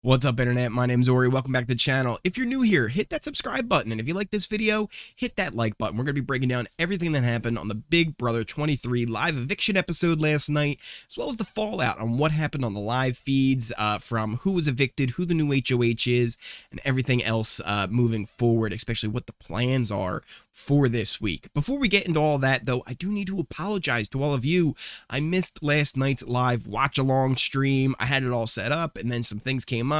What's up, internet? My name's Ori. Welcome back to the channel. If you're new here, hit that subscribe button, and if you like this video, hit that like button. We're going to be breaking down everything that happened on the Big Brother 23 live eviction episode last night, as well as the fallout on what happened on the live feeds from who was evicted, who the new HOH is, and everything else moving forward, especially what the plans are for this week. Before we get into all that, though, I do need to apologize to all of you. I missed last night's live watch-along stream. I had it all set up, and then some things came up.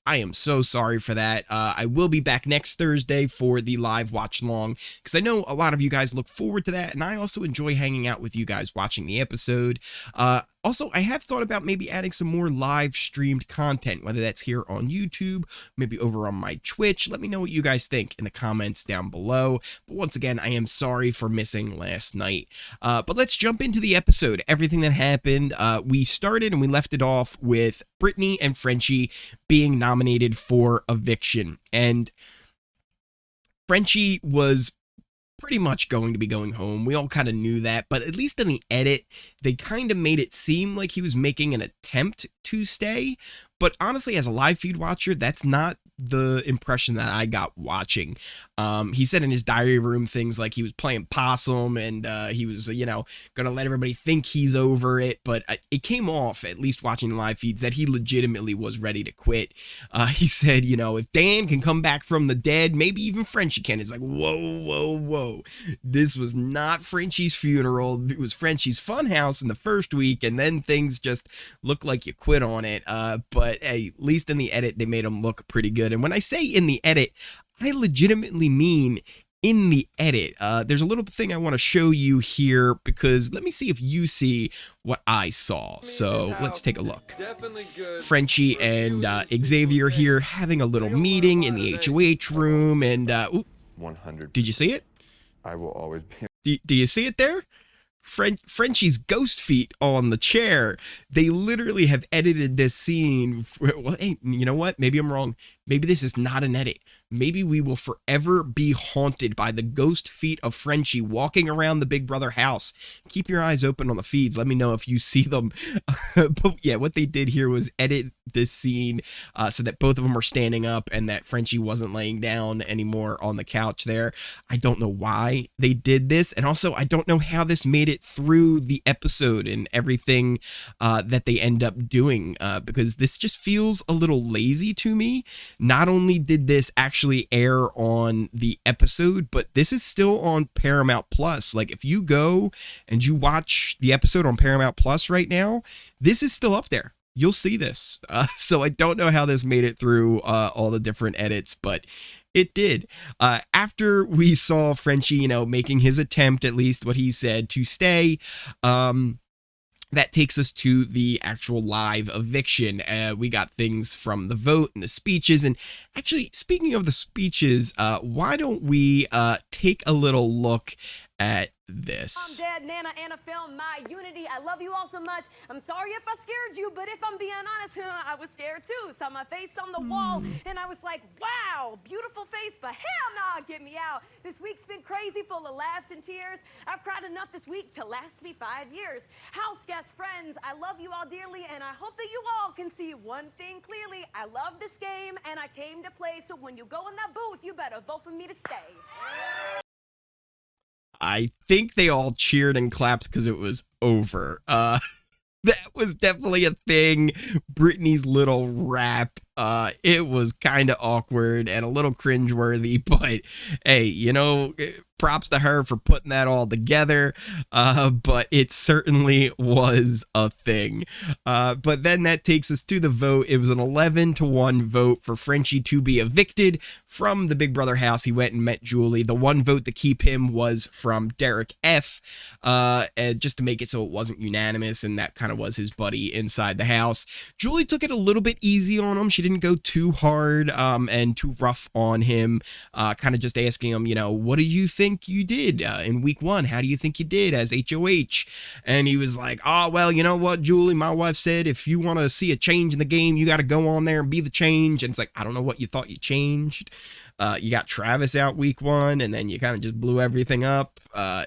I am so sorry for that. I will be back next Thursday for the live watch-along, because I know a lot of you guys look forward to that, and I also enjoy hanging out with you guys watching the episode. Also, I have thought about maybe adding some more live-streamed content, whether that's here on YouTube, maybe over on my Twitch. Let me know what you guys think in the comments down below. But once again, I am sorry for missing last night. But let's jump into the episode. Everything that happened, we started and we left it off with Britney and Frenchie being nominated for eviction. And Frenchie was pretty much going to be going home. We all kind of knew that, but at least in the edit, they kind of made it seem like he was making an attempt to stay. But honestly, as a live feed watcher, that's not the impression that I got watching. He said in his diary room things like he was playing possum and he was, gonna let everybody think he's over it. But it came off, at least watching the live feeds, that he legitimately was ready to quit. He said, if Dan can come back from the dead, maybe even Frenchie can. It's like, whoa. This was not Frenchie's funeral. It was Frenchie's funhouse in the first week, and then things just looked like you quit on it. But hey, at least in the edit, they made him look pretty good. And when I say in the edit, I legitimately mean in the edit. There's a little thing I want to show you here, because let me see if you see what I saw. So let's take a look. Frenchie and Xavier here having a little meeting in the HOH room, and 100. did you see it? I will always be. Do you see it there? Frenchie's ghost feet on the chair. They literally have edited this scene. Well, hey, you know what? Maybe I'm wrong. Maybe this is not an edit. Maybe we will forever be haunted by the ghost feet of Frenchie walking around the Big Brother house. Keep your eyes open on the feeds. Let me know if you see them. But yeah, what they did here was edit this scene so that both of them are standing up and that Frenchie wasn't laying down anymore on the couch there. I don't know why they did this. And also, I don't know how this made it through the episode and everything that they end up doing, because this just feels a little lazy to me. Not only did this actually air on the episode, but this is still on Paramount Plus. Like, if you go and you watch the episode on Paramount Plus right now, this is still up there. You'll see this. So I don't know how this made it through all the different edits, but it did. After we saw Frenchie, making his attempt, at least what he said, to stay, that takes us to the actual live eviction. We got things from the vote and the speeches. And actually, speaking of the speeches, why don't we take a little look at this? Dad, Nana, Anna, film, my unity. I love you all so much. I'm sorry if I scared you, but if I'm being honest, I was scared too. Saw my face on the wall, and I was like, wow, beautiful face, but hell nah, get me out. This week's been crazy, full of laughs and tears. I've cried enough this week to last me 5 years. Houseguests, friends, I love you all dearly, and I hope that you all can see one thing clearly. I love this game, and I came to play, so when you go in that booth, you better vote for me to stay. I think they all cheered and clapped because it was over. That was definitely a thing. Britney's little rap. It was kind of awkward and a little cringeworthy, but hey, props to her for putting that all together. But it certainly was a thing. But then that takes us to the vote. It was an 11-1 vote for Frenchie to be evicted from the Big Brother house. He went and met Julie. The one vote to keep him was from Derek F. And just to make it so it wasn't unanimous, and that kind of was his buddy inside the house. Julie took it a little bit easy on him. She didn't go too hard and too rough on him, kind of just asking him, what do you think you did in week 1? How do you think you did as HOH? And he was like, oh, well, you know what, Julie, my wife said if you want to see a change in the game, you got to go on there and be the change. And it's like, I don't know what you thought you changed. You got Travis out week 1, and then you kind of just blew everything up.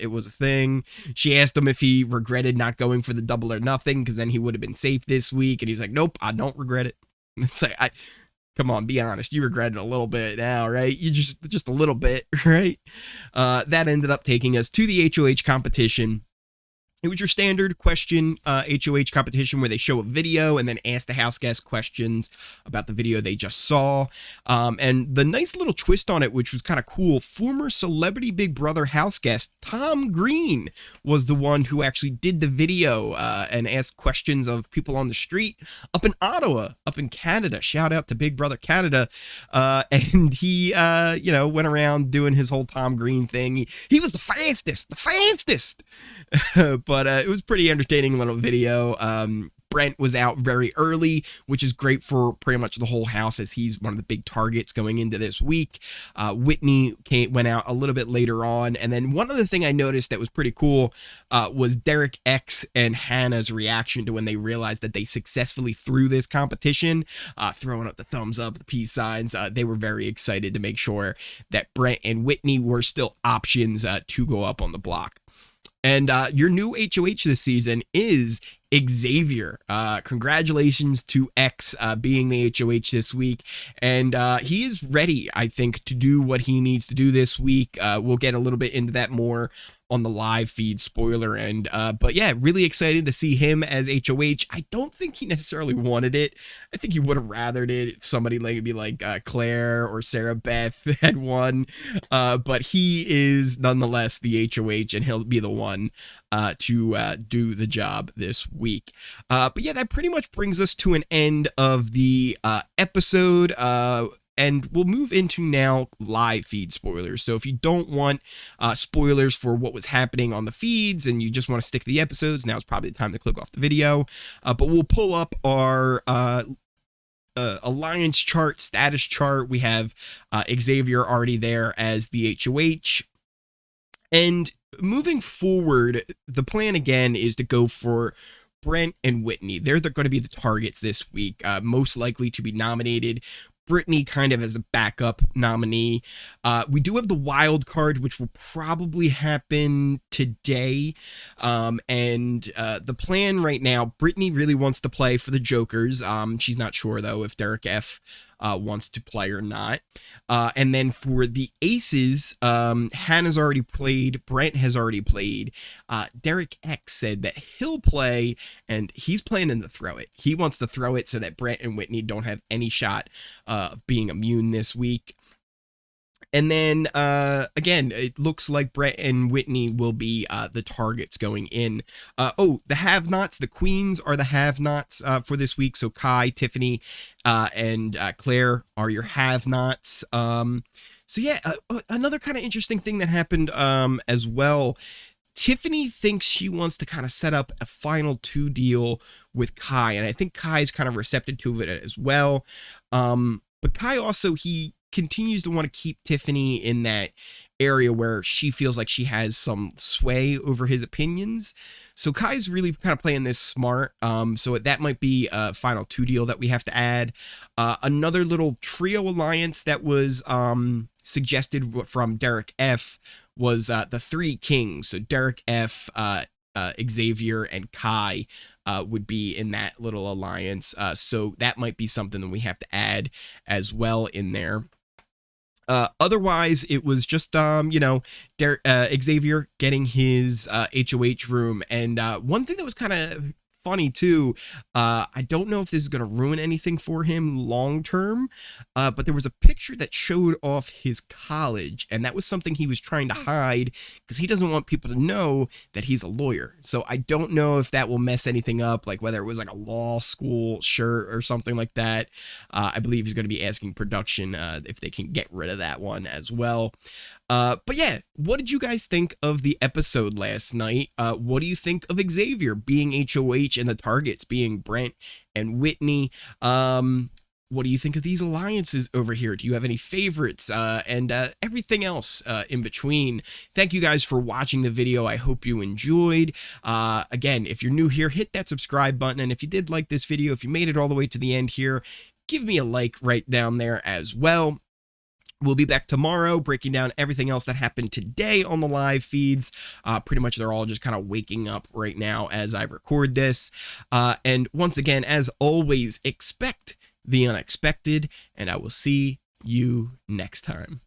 It was a thing. She asked him if he regretted not going for the double or nothing, because then he would have been safe this week. And he was like, nope, I don't regret it. It's like, come on, be honest. You regret it a little bit now, right? You just a little bit, right? That ended up taking us to the HOH competition. It was your standard question HOH competition where they show a video and then ask the house guests questions about the video they just saw. And the nice little twist on it, which was kind of cool, former celebrity Big Brother house guest Tom Green was the one who actually did the video and asked questions of people on the street up in Ottawa, up in Canada. Shout out to Big Brother Canada. And he, went around doing his whole Tom Green thing. He was the fastest. But it was pretty entertaining little video. Brent was out very early, which is great for pretty much the whole house as he's one of the big targets going into this week. Whitney went out a little bit later on. And then one other thing I noticed that was pretty cool was Derek X and Hannah's reaction to when they realized that they successfully threw this competition, throwing up the thumbs up, the peace signs. They were very excited to make sure that Brent and Whitney were still options to go up on the block. And your new HOH this season is Xavier. Congratulations to X being the HOH this week. And he is ready, I think, to do what he needs to do this week. We'll get a little bit into that more on the live feed spoiler end. But yeah, really excited to see him as HOH. I don't think he necessarily wanted it. I think he would have rathered it if somebody like Claire or Sarah Beth had won. But he is nonetheless the HOH, and he'll be the one to do the job this week. But yeah, that pretty much brings us to an end of the episode. And we'll move into now live feed spoilers. So if you don't want spoilers for what was happening on the feeds and you just want to stick to the episodes, now's probably the time to click off the video. But we'll pull up our alliance chart, status chart. We have Xavier already there as the HOH. And moving forward, the plan again is to go for Brent and Whitney. They're going to be the targets this week, most likely to be nominated. Britney kind of as a backup nominee. We do have the wild card, which will probably happen today. And the plan right now, Britney really wants to play for the Jokers. She's not sure, though, if Derek F wants to play or not. And then for the Aces, Hannah's already played. Brent has already played. Derek X said that he'll play, and he's planning to throw it. He wants to throw it so that Brent and Whitney don't have any shot of being immune this week. And then, again, it looks like Brent and Whitney will be the targets going in. The have-nots, the queens are the have-nots for this week. So Kai, Tiffany, and Claire are your have-nots. So yeah, another kind of interesting thing that happened as well. Tiffany thinks she wants to kind of set up a final 2 deal with Kai. And I think Kai's kind of receptive to it as well. But Kai also, he continues to want to keep Tiffany in that area where she feels like she has some sway over his opinions. So Kai's really kind of playing this smart. So that might be a final 2 deal that we have to add. Another little trio alliance that was suggested from Derek F was the 3 kings. So Derek F, Xavier, and Kai would be in that little alliance. So that might be something that we have to add as well in there. Otherwise, it was just, Xavier getting his HOH room. And one thing that was kind of funny too, I don't know if this is going to ruin anything for him long term, but there was a picture that showed off his college, and that was something he was trying to hide because he doesn't want people to know that he's a lawyer. So I don't know if that will mess anything up, like whether it was like a law school shirt or something like that. I believe he's going to be asking production if they can get rid of that one as well. But yeah, what did you guys think of the episode last night? What do you think of Xavier being HOH and the targets being Brent and Whitney? What do you think of these alliances over here? Do you have any favorites and everything else in between? Thank you guys for watching the video. I hope you enjoyed. Again, if you're new here, hit that subscribe button. And if you did like this video, if you made it all the way to the end here, give me a like right down there as well. We'll be back tomorrow breaking down everything else that happened today on the live feeds. Pretty much they're all just kind of waking up right now as I record this. And once again, as always, expect the unexpected, and I will see you next time.